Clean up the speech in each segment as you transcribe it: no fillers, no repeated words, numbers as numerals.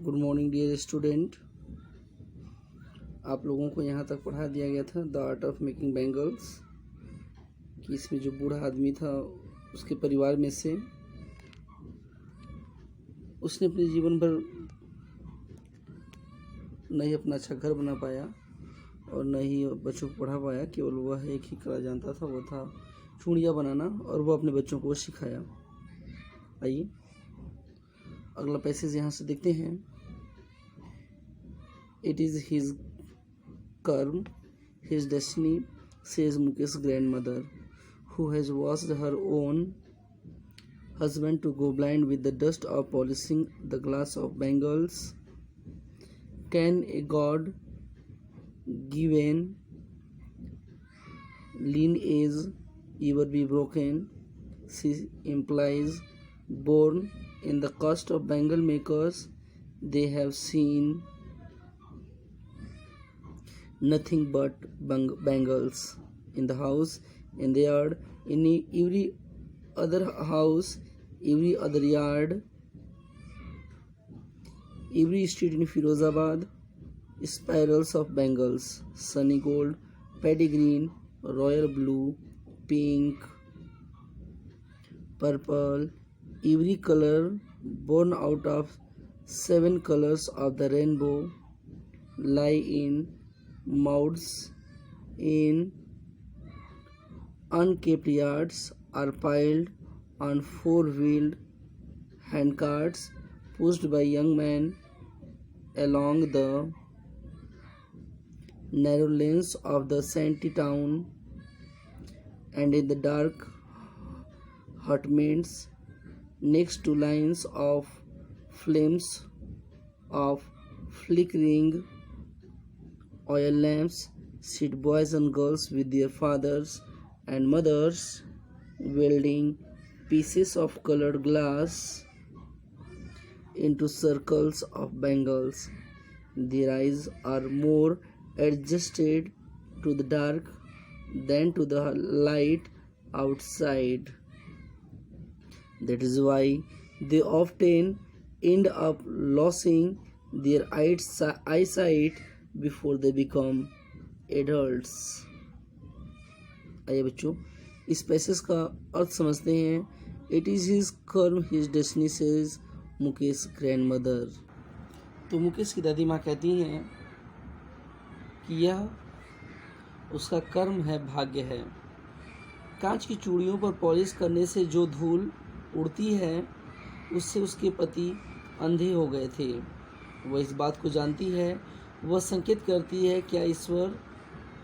Good morning dear student. आप लोगों को यहाँ तक पढ़ा दिया गया था the art of making bangles कि इसमें जो बूढ़ा आदमी था उसके परिवार में से उसने अपने जीवन भर न ही अपना अच्छा घर बना पाया और न ही बच्चों को पढ़ा पाया। केवल वह एक ही कला जानता था, वो था चूड़ियाँ बनाना, और वो अपने बच्चों को सिखाया। आइए अगला पैसेज यहाँ से देखते हैं। It is his karma, his destiny, says Mukesh's grandmother, who has watched her own husband to go blind with the dust of polishing the glass of bangles. Can a God given lineage ever be broken? She implies, born in the caste of bangle makers, they have seen nothing but bangles in the house, in the yard, in every other house, every other yard, every street in Firozabad, spirals of bangles, sunny gold, paddy green, royal blue, pink, purple, every color born out of 7 colors of the rainbow, lie in mouths in unkept yards, are piled on 4-wheeled handcarts pushed by young men along the narrow lanes of the shanty town, and in the dark hutments next to lines of flames of flickering oil lamps sit boys and girls with their fathers and mothers welding pieces of colored glass into circles of bangles. Their eyes are more adjusted to the dark than to the light outside. That is why they often end up losing their eyesight before they become adults. आइए बच्चों इस passage का अर्थ समझते हैं। It is his karma, his destiny, says Mukesh grandmother. तो मुकेश की दादी माँ कहती हैं कि यह उसका कर्म है, भाग्य है। कांच की चूड़ियों पर पॉलिश करने से जो धूल उड़ती है उससे उसके पति अंधे हो गए थे। वह इस बात को जानती है, वह संकेत करती है क्या ईश्वर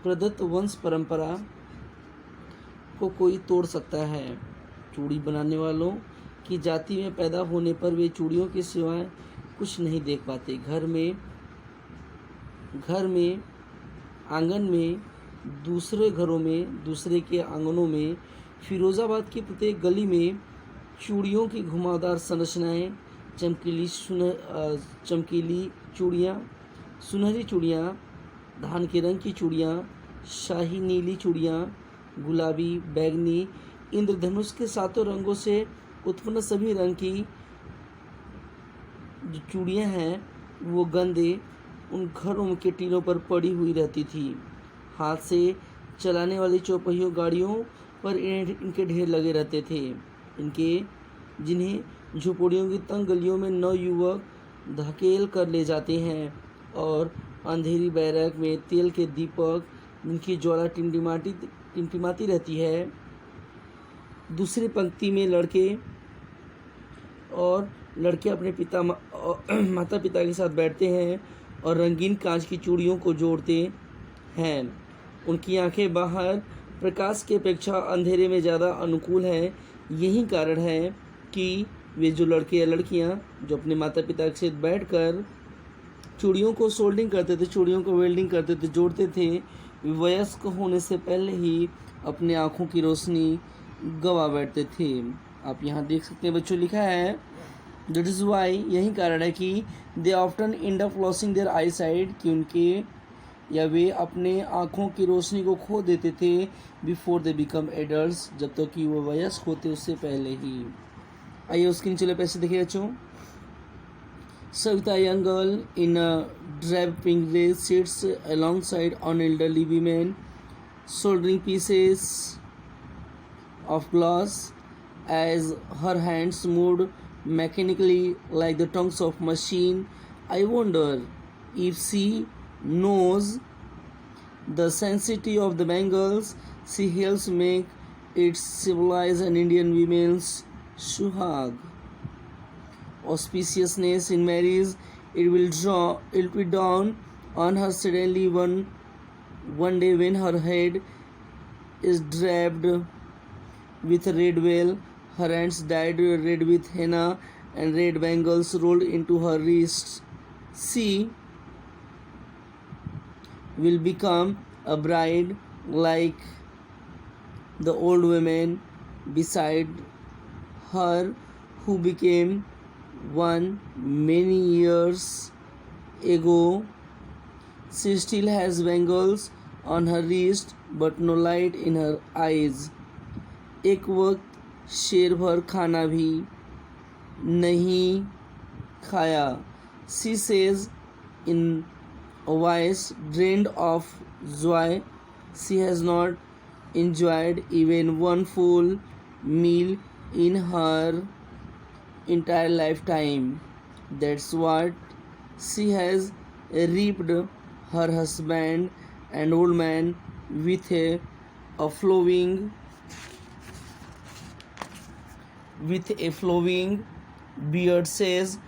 प्रदत्त वंश परंपरा को कोई तोड़ सकता है। चूड़ी बनाने वालों की जाति में पैदा होने पर वे चूड़ियों के सिवाय कुछ नहीं देख पाते। घर में आंगन में, दूसरे घरों में, दूसरे के आंगनों में, फिरोज़ाबाद की प्रत्येक गली में चूड़ियों की घुमावदार संरचनाएं, चमकीली चूड़ियाँ, सुनहरी चूड़ियाँ, धान के रंग की चूड़ियाँ, शाही नीली चूड़ियाँ, गुलाबी, बैंगनी, इंद्रधनुष के 7 रंगों से उत्पन्न सभी रंग की जो चूड़ियाँ हैं वो गंदे उन घरों के टीलों पर पड़ी हुई रहती थी। हाथ से चलाने वाली चौपहियों गाड़ियों पर इनके ढेर लगे रहते थे। जिन्हें झुपड़ियों की तंग गलियों में नवयुवक धकेल कर ले जाते हैं, और अंधेरी बैरक में तेल के दीपक जिनकी ज्वाला टिमटिमाती रहती है। दूसरी पंक्ति में लड़के और लड़के अपने माता पिता के साथ बैठते हैं और रंगीन कांच की चूड़ियों को जोड़ते हैं। उनकी आंखें बाहर प्रकाश की अपेक्षा अंधेरे में ज़्यादा अनुकूल है। यही कारण है कि वे जो लड़के या लड़कियां जो अपने माता पिता के साथ बैठकर चूड़ियों को सोल्डिंग करते थे, चूड़ियों को वेल्डिंग करते थे, जोड़ते थे, वे वयस्क होने से पहले ही अपने आँखों की रोशनी गंवा बैठते थे। आप यहाँ देख सकते हैं बच्चों, लिखा है दैट इज़ वाई, यही कारण है कि they often end up losing their eyesight, कि उनके या वे अपने आँखों की रोशनी को खो देते थे बिफोर दे बिकम एडल्ट्स, जब तक कि वो वयस्क होते उससे पहले ही। आइए उसके नीचे पैसे देखिए बच्चों। Savita, a young girl in a drab pink dress, sits alongside an elderly woman, soldering pieces of glass as her hands moved mechanically like the tongues of machine. I wonder if she knows the sensitivity of the bangles she helps make. It symbolize an Indian woman's suhag auspiciousness in marriage. It will dawn on her suddenly one day when her head is draped with a red veil, her hands dyed red with henna, and red bangles rolled into her wrists. She will become a bride like the old women beside her who became one many years ago. She still has bangles on her wrist but no light in her eyes. एक वक्त शेर भर खाना भी नहीं खाया. She says in a voice drained of joy. She has not enjoyed even one full meal in her entire lifetime. That's what she has reaped. Her husband, an old man with a flowing beard, says,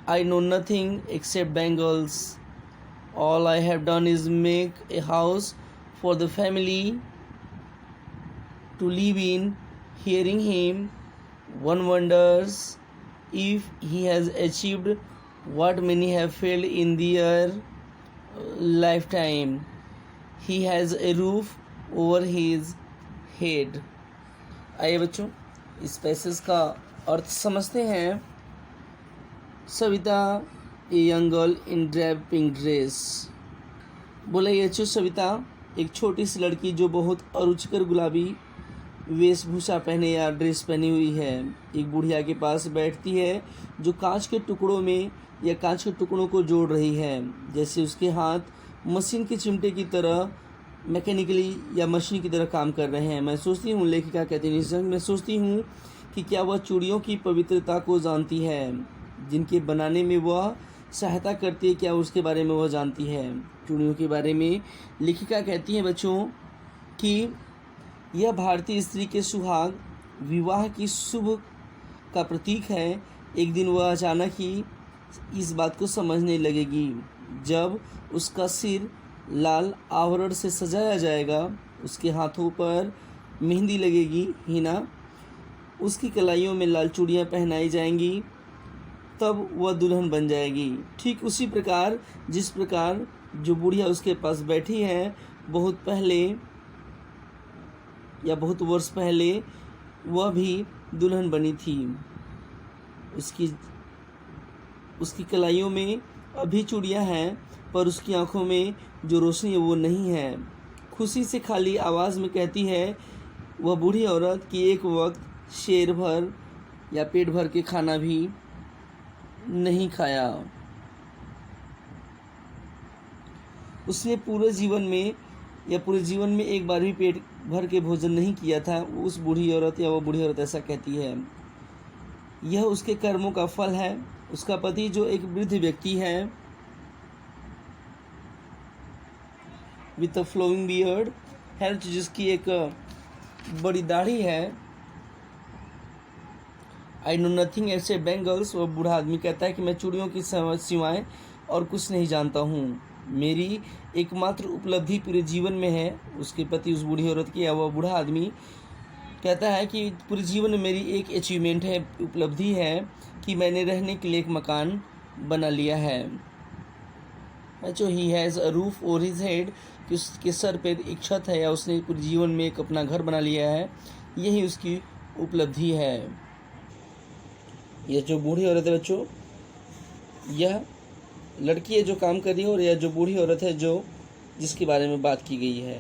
I know nothing except bangles. All I have done is make a house for the family to live in. Hearing him, one wonders if he has achieved what many have failed in their lifetime. He has a roof over his head. आइए बच्चों, इस passage का अर्थ समझते हैं. Savita, a young girl in drape pink dress. बोला ये सविता एक छोटी सी लड़की जो बहुत अरुचिकर गुलाबी वेशभूषा पहने या ड्रेस पहनी हुई है, एक बुढ़िया के पास बैठती है जो कांच के टुकड़ों में या कांच के टुकड़ों को जोड़ रही है. जैसे उसके हाथ मशीन के चिमटे की तरह मैकेनिकली या मशीन की तरह काम कर रहे हैं. मैं सोचती हूँ, लेखिका कहती है, मैं सोचती हूँ कि क्या वह चूड़ियों की पवित्रता को जानती है जिनके बनाने में वह सहायता करती है. क्या उसके बारे में वह जानती है? चूड़ियों के बारे में लेखिका कहती है बच्चों कि यह भारतीय स्त्री के सुहाग विवाह की शुभ का प्रतीक है. एक दिन वह अचानक ही इस बात को समझने लगेगी जब उसका सिर लाल आवरण से सजाया जाएगा, उसके हाथों पर मेहंदी लगेगी, हिना, उसकी कलाइयों में लाल चूड़ियाँ पहनाई जाएंगी, तब वह दुल्हन बन जाएगी. ठीक उसी प्रकार जिस प्रकार जो बुढ़िया उसके पास बैठी है बहुत पहले या बहुत वर्ष पहले वह भी दुल्हन बनी थी. उसकी कलाइयों में अभी चूड़ियाँ हैं पर उसकी आंखों में जो रोशनी है वो नहीं है. खुशी से खाली आवाज़ में कहती है वह बूढ़ी औरत कि एक वक्त शेर भर या पेट भर के खाना भी नहीं खाया. उसने पूरे जीवन में एक बार भी पेट भर के भोजन नहीं किया था. उस बूढ़ी औरत या वह बूढ़ी औरत ऐसा कहती है. यह उसके कर्मों का फल है. उसका पति जो एक वृद्ध व्यक्ति है विथ अ फ्लोइंग बियर्ड है, जिसकी एक बड़ी दाढ़ी है. आई नो नथिंग ऐसे बेंगल्स. वह बूढ़ा आदमी कहता है कि मैं चूड़ियों की सिवाय और कुछ नहीं जानता हूँ. मेरी एकमात्र उपलब्धि पूरे जीवन में है. उसके पति उस बूढ़ी औरत की या वह बूढ़ा आदमी कहता है कि पूरे जीवन में मेरी एक अचीवमेंट है, उपलब्धि है कि मैंने रहने के लिए एक मकान बना लिया है. जो he has a roof over his head, कि उसके सर पे एक छत है या उसने पूरे जीवन में एक अपना घर बना लिया है, यही उसकी उपलब्धि है. यह जो बूढ़ी औरत है बच्चों, यह लड़की है जो काम कर रही है और यह जो बूढ़ी औरत है जो जिसके बारे में बात की गई है.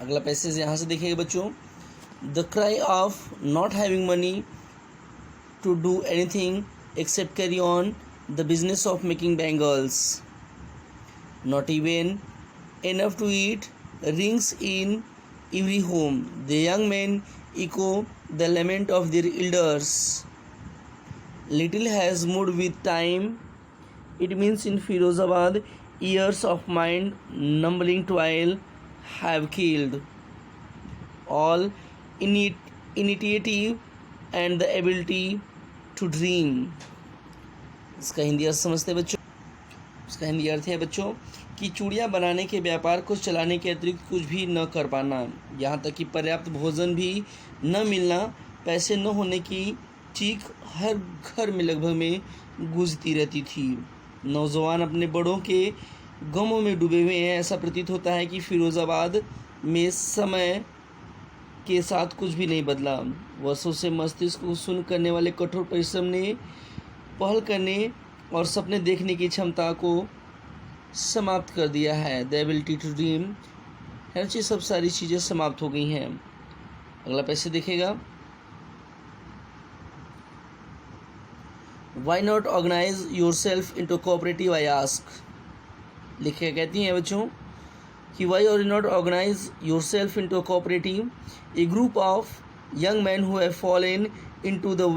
अगला पैसेज यहाँ से देखिएगा बच्चों. The cry of not having money to do anything except carry on the business of making bangles. Not even enough to eat rings in every home. The young men echo the lament of their elders. Little has moved with time. It means in Firozabad, years of mind numbing toil have killed all initiative and the ability to dream. इसका हिंदी अर्थ समझते हैं बच्चों? इसका हिंदी अर्थ है बच्चों कि चूड़ियाँ बनाने के व्यापार को चलाने के अतिरिक्त कुछ भी न कर पाना, यहाँ तक कि पर्याप्त भोजन भी न मिलना, पैसे न होने की चीख हर घर में लगभग में गूंजती रहती थी। नौजवान अपने बड़ों के गमों में डूबे हुए हैं। ऐसा प्रतीत होता है कि फिरोज़ाबाद में समय के साथ कुछ भी नहीं बदला। वर्षों से मस्तिष्क को शून्य करने वाले कठोर परिश्रम ने पहल करने और सपने देखने की क्षमता को समाप्त कर दिया है। द एबिलिटी टू ड्रीम है ना, सब सारी चीज़ें समाप्त हो गई हैं। अगला पैसे देखेगा। Why not organise yourself into cooperative, I ask. लिखे कहती हैं बच्चों कि why are not organise yourself into cooperative, a group of young men who have fallen into the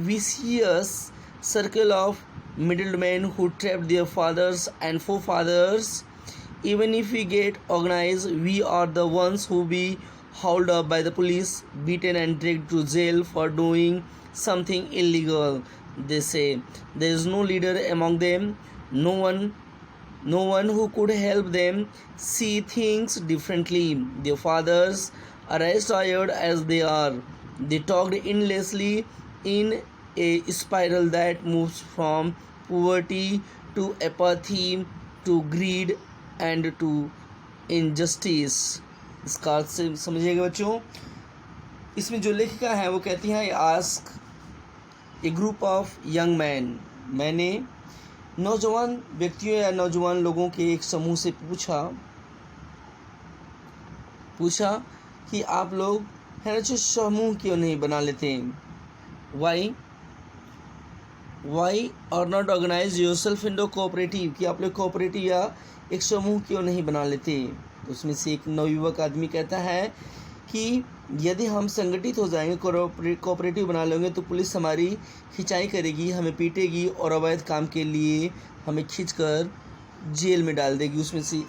vicious circle of middlemen who trapped their fathers and forefathers. Even if we get organized, we are the ones who be hauled up by the police, beaten and dragged to jail for doing something illegal. They say there is no leader among them, no one who could help them see things differently. Their fathers are as tired as they are. They talked endlessly in a spiral that moves from poverty to apathy to greed and to injustice. इसका अर्थ से समझिएगा बच्चों। इसमें जो लेखिका है वो कहती हैं, ask A group of young man, मैंने नौजवान व्यक्तियों या नौजवान लोगों के एक समूह से पूछा कि आप लोग है ना जो समूह क्यों नहीं बना लेते। वाई और not organise yourself in cooperative, कि आप लोग कोऑपरेटिव या एक समूह क्यों नहीं बना लेते। तो उसमें से एक नवयुवक आदमी कहता है कि यदि हम संगठित हो जाएंगे, कोऑपरेटिव बना लेंगे, तो पुलिस हमारी खिंचाई करेगी, हमें पीटेगी और अवैध काम के लिए हमें खींचकर जेल में डाल देगी। उसमें से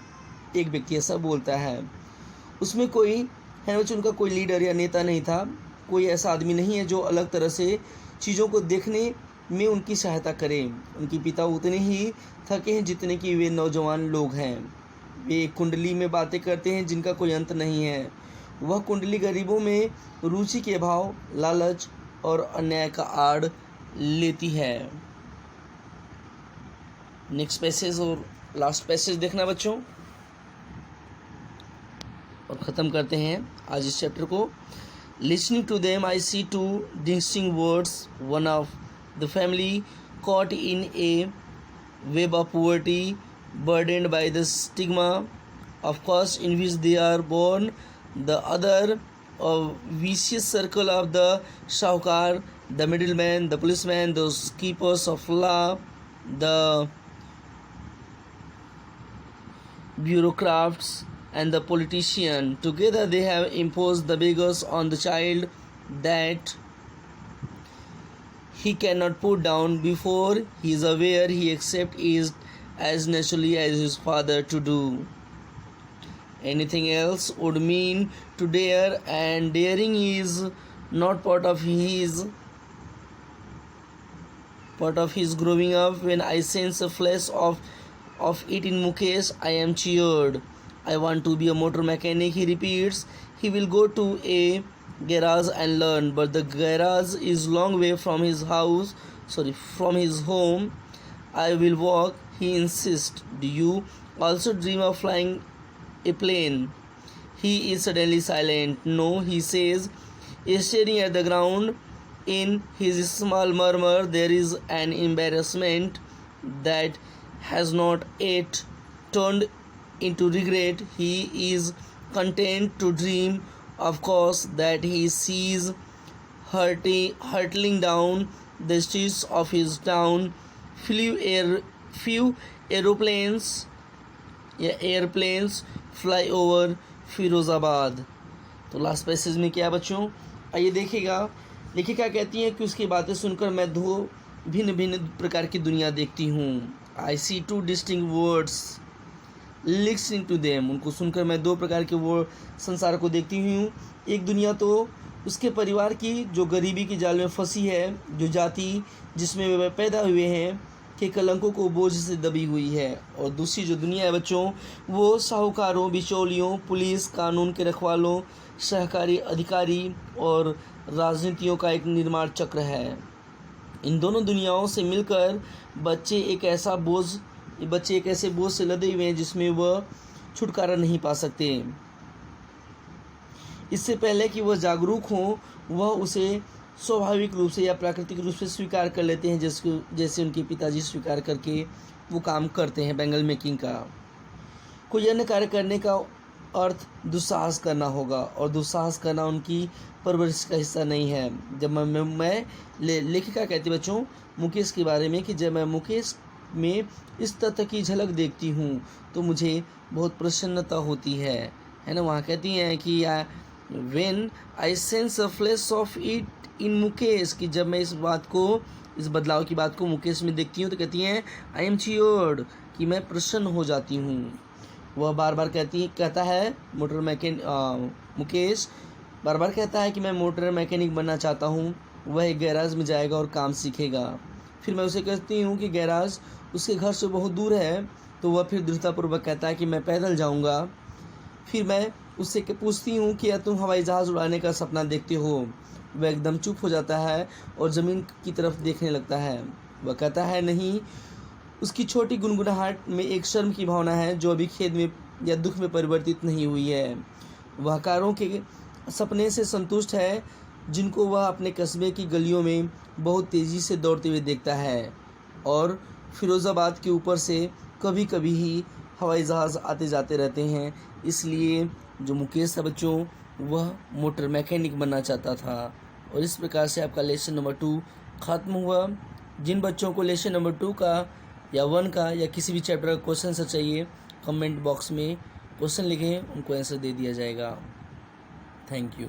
एक व्यक्ति ऐसा बोलता है। उसमें कोई है ना, उनका कोई लीडर या नेता नहीं था, कोई ऐसा आदमी नहीं है जो अलग तरह से चीज़ों को देखने में उनकी सहायता करे। उनके पिता उतने ही थके हैं जितने कि वे नौजवान लोग हैं। वे कुंडली में बातें करते हैं जिनका कोई अंत नहीं है। वह कुंडली गरीबों में रुचि के भाव, लालच और अन्याय का आड़ लेती है। नेक्स्ट पैसेज और लास्ट पैसेज देखना बच्चों, और ख़त्म करते हैं आज इस चैप्टर को। Listening to them I see two distinct words, one of the family caught in a web of poverty, burdened by the stigma of caste in which they are born. The other, a vicious circle of the shahukar, the middleman, the policeman, those keepers of law, the bureaucrats, and the politician. Together they have imposed the beggars on the child that he cannot put down before he is aware he accepts it as naturally as his father to do. Anything else would mean to dare, and daring is not part of his growing up. When I sense a flash of it in Mukesh, I am cheered. I want to be a motor mechanic, he repeats. He will go to a garage and learn, but the garage is long way from his home. I will walk, he insists. Do you also dream of flying a plane? He is suddenly silent. No, he says, staring at the ground. In his small murmur there is an embarrassment that has not yet turned into regret. He is content to dream, of course, that he sees hurtling down the streets of his town. Few airplanes fly over Firozabad. तो last passage में क्या बच्चों, आइए देखिएगा। लेखिका कहती हैं कि उसकी बातें सुनकर मैं दो भिन्न भिन्न प्रकार की दुनिया देखती हूँ। I see two distinct words listening to them. उनको सुनकर मैं दो प्रकार के वो संसार को देखती हूँ। एक दुनिया तो उसके परिवार की जो गरीबी की जाल में फंसी है, जो जाति जिसमें वे पैदा हुए हैं के कलंकों को बोझ से दबी हुई है, और दूसरी जो दुनिया है बच्चों, वो साहूकारों, बिचौलियों, पुलिस, कानून के रखवालों, सहकारी अधिकारी और राजनीतियों का एक निर्माण चक्र है। इन दोनों दुनियाओं से मिलकर बच्चे एक ऐसे बोझ से लदे हुए हैं जिसमें वह छुटकारा नहीं पा सकते। इससे पहले कि वह जागरूक हों, वह उसे स्वाभाविक रूप से या प्राकृतिक रूप से स्वीकार कर लेते हैं, जैसे उनके पिताजी स्वीकार करके वो काम करते हैं बेंगल मेकिंग का। कोई अन्य कार्य करने का अर्थ दुस्साहस करना होगा, और दुस्साहस करना उनकी परवरिश का हिस्सा नहीं है। जब मैं लेखिका कहती बच्चों मुकेश के बारे में कि जब मैं मुकेश में इस तथ्य की झलक देखती हूँ तो मुझे बहुत प्रसन्नता होती है ना। वहाँ कहती हैं कि when I sense a flash of it in Mukesh, कि जब मैं इस बदलाव की बात को मुकेश में देखती हूँ तो कहती हैं आई एम चियर्ड, कि मैं प्रसन्न हो जाती हूँ। वह बार बार कहता है मुकेश बार बार कहता है कि मैं मोटर मैकेनिक बनना चाहता हूँ। वह एक गैराज में जाएगा और काम सीखेगा। फिर मैं उसे कहती हूँ कि गैराज उसके घर से बहुत दूर है, तो वह फिर दृढ़तापूर्वक कहता है कि मैं पैदल जाऊँगा। फिर मैं उससे पूछती हूँ कि क्या तुम हवाई जहाज़ उड़ाने का सपना देखते हो। वह एकदम चुप हो जाता है और ज़मीन की तरफ देखने लगता है। वह कहता है नहीं। उसकी छोटी गुनगुनाहट में एक शर्म की भावना है जो अभी खेद में या दुख में परिवर्तित नहीं हुई है। वह कारों के सपने से संतुष्ट है जिनको वह अपने कस्बे की गलियों में बहुत तेज़ी से दौड़ते हुए देखता है, और फिरोज़ाबाद के ऊपर से कभी कभी ही हवाई जहाज़ आते जाते रहते हैं। इसलिए जो मुकेश था बच्चों, वह मोटर मैकेनिक बनना चाहता था। और इस प्रकार से आपका लेसन नंबर 2 ख़त्म हुआ। जिन बच्चों को लेसन नंबर 2 का या 1 का या किसी भी चैप्टर का क्वेश्चन आंसर चाहिए, कमेंट बॉक्स में क्वेश्चन लिखें, उनको आंसर दे दिया जाएगा। Thank you.